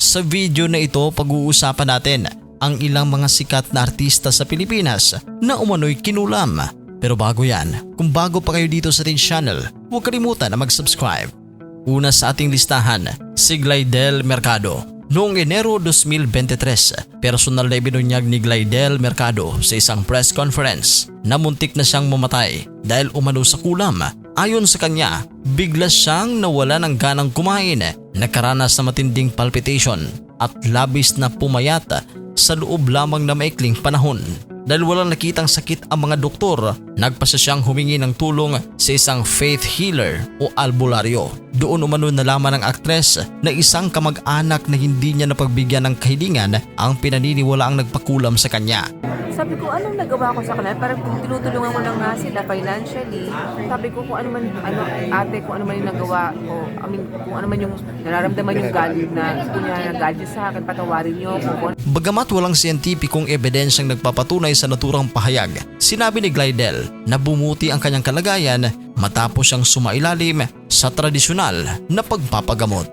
Sa video na ito, pag-uusapan natin ang ilang mga sikat na artista sa Pilipinas na umano'y kinulam. Pero bago yan, kung bago pa kayo dito sa ating channel, huwag kalimutan na mag-subscribe. Una sa ating listahan, si Glydel Mercado. Noong Enero 2023, personal na ibinunyag ni Glydel Mercado sa isang press conference na muntik na siyang mamatay dahil umano sa kulam. Ayon sa kanya, bigla siyang nawala ng ganang kumain, nakaranas na matinding palpitation at labis na pumayat sa loob lamang na maikling panahon. Dahil walang nakitang sakit ang mga doktor, nagpasya siyang humingi ng tulong sa isang faith healer o albularyo. Doon umano nalaman ng aktres na isang kamag-anak na hindi niya napagbigyan ng kahilingan ang pinaniniwalaang nagpakulam sa kanya. Sabi ko, anong nagawa ko sa kanila? Parang kung tinutulungan ko lang nga sila financially, sabi ko kung ano man, ate, kung ano man yung nagawa ko, kung ano man yung nararamdaman yung galit na gusto niya galit sa akin, patawarin niyo ako. Bagamat walang siyentipikong ebidensyang nagpapatunay sa naturang pahayag, sinabi ni Glydel na bumuti ang kanyang kalagayan matapos siyang sumailalim sa tradisyonal na pagpapagamot.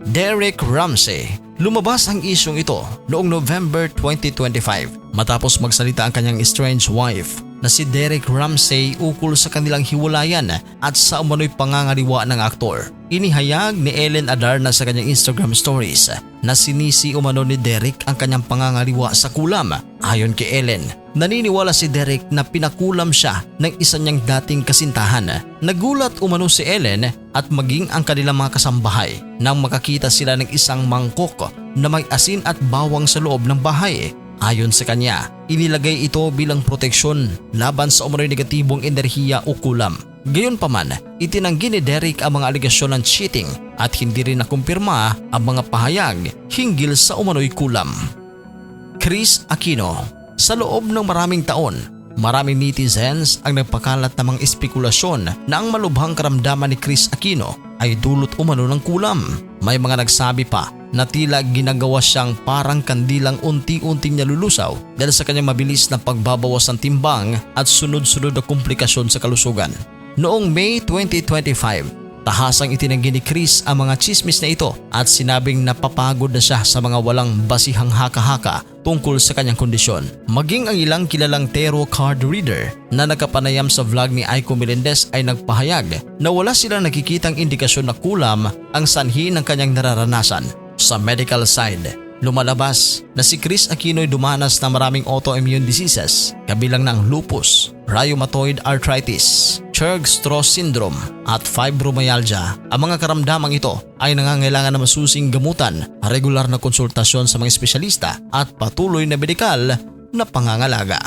Derek Ramsey. Lumabas ang isyong ito noong November 2025 matapos magsalita ang kanyang estranged wife na si Derek Ramsey ukol sa kanilang hiwalayan at sa umano'y pangangaliwa ng aktor. Inihayag ni Ellen Adarna sa kanyang Instagram stories na sinisi umano ni Derek ang kanyang pangangaliwa sa kulam. Ayon kay Ellen, naniniwala si Derek na pinakulam siya ng isa niyang dating kasintahan. Nagulat umano si Ellen at maging ang kanilang mga kasambahay nang makakita sila ng isang mangkok na may asin at bawang sa loob ng bahay. Ayon sa kanya, inilagay ito bilang proteksyon laban sa umano'y negatibong enerhiya o kulam. Gayunpaman, itinanggi ni Derek ang mga aligasyon ng cheating at hindi rin nakumpirma ang mga pahayag hinggil sa umano'y kulam. Chris Aquino. Sa loob ng maraming taon, maraming netizens ang nagpakalat ng mga espekulasyon na ang malubhang karamdaman ni Chris Aquino ay dulot umano ng kulam. May mga nagsabi pa na tila ginagawa siyang parang kandilang unti-unting nalulusaw dahil sa kanyang mabilis na pagbabawas ng timbang at sunod-sunod na komplikasyon sa kalusugan. Noong May 2025, tahasang itinanggi ni Chris ang mga chismis na ito at sinabing napapagod na siya sa mga walang basihang haka-haka tungkol sa kanyang kondisyon. Maging ang ilang kilalang tarot card reader na nagkapanayam sa vlog ni Aiko Melendez ay nagpahayag na wala silang nakikitang indikasyon na kulam ang sanhi ng kanyang nararanasan. Sa medical side, lumalabas na si Chris Aquino ay dumanas na maraming autoimmune diseases kabilang ng lupus, rheumatoid arthritis, Churg-Strauss syndrome at fibromyalgia. Ang mga karamdamang ito ay nangangailangan ng masusing gamutan, regular na konsultasyon sa mga espesyalista at patuloy na medikal na pangangalaga.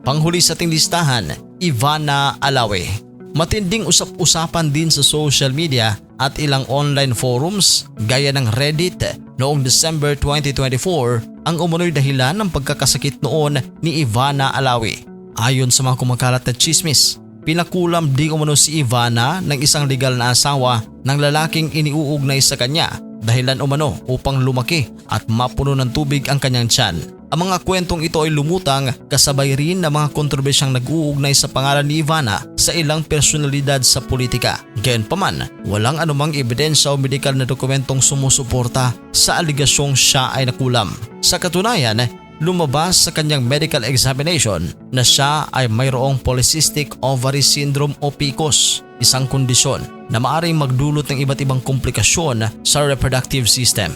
Panghuli sa ating listahan, Ivana Alawi. Matinding usap-usapan din sa social media at ilang online forums gaya ng Reddit noong December 2024 ang umano'y dahilan ng pagkakasakit noon ni Ivana Alawi. Ayon sa mga kumakalat na chismis, pinakulam di umano si Ivana ng isang legal na asawa ng lalaking iniuugnay sa kanya dahilan umano upang lumaki at mapuno ng tubig ang kanyang tiyan. Ang mga kwentong ito ay lumutang kasabay rin ng mga kontrobersyang nag-uugnay sa pangalan ni Ivana sa ilang personalidad sa politika. Gayunpaman, walang anumang ebidensya o medikal na dokumentong sumusuporta sa aligasyong siya ay nakulam. Sa katunayan, lumabas sa kanyang medical examination na siya ay mayroong polycystic ovary syndrome o PCOS, isang kondisyon na maaaring magdulot ng iba't ibang komplikasyon sa reproductive system.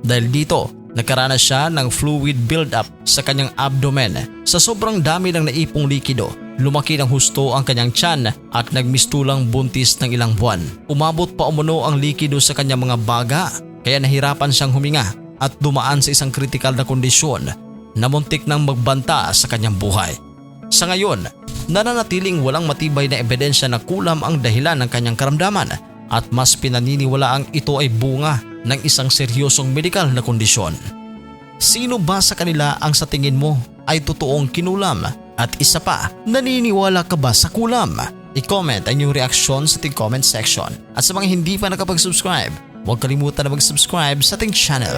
Dahil dito, nagkaranas siya ng fluid buildup sa kanyang abdomen. Sa sobrang dami ng naipong likido, lumaki ng husto ang kanyang tiyan at nagmistulang buntis ng ilang buwan. Umabot pa umano ang likido sa kanyang mga baga kaya nahirapan siyang huminga at dumaan sa isang kritikal na kondisyon na muntik nang magbanta sa kanyang buhay. Sa ngayon, nananatiling walang matibay na ebidensya na kulam ang dahilan ng kanyang karamdaman at mas pinaniniwalaang ito ay bunga ng isang seryosong medikal na kondisyon. Sino ba sa kanila ang sa tingin mo ay totoong kinulam? At isa pa, naniniwala ka ba sa kulam? I-comment ang iyong reaksyon sa ating comment section. At sa mga hindi pa nakapag-subscribe, huwag kalimutan na mag-subscribe sa ating channel.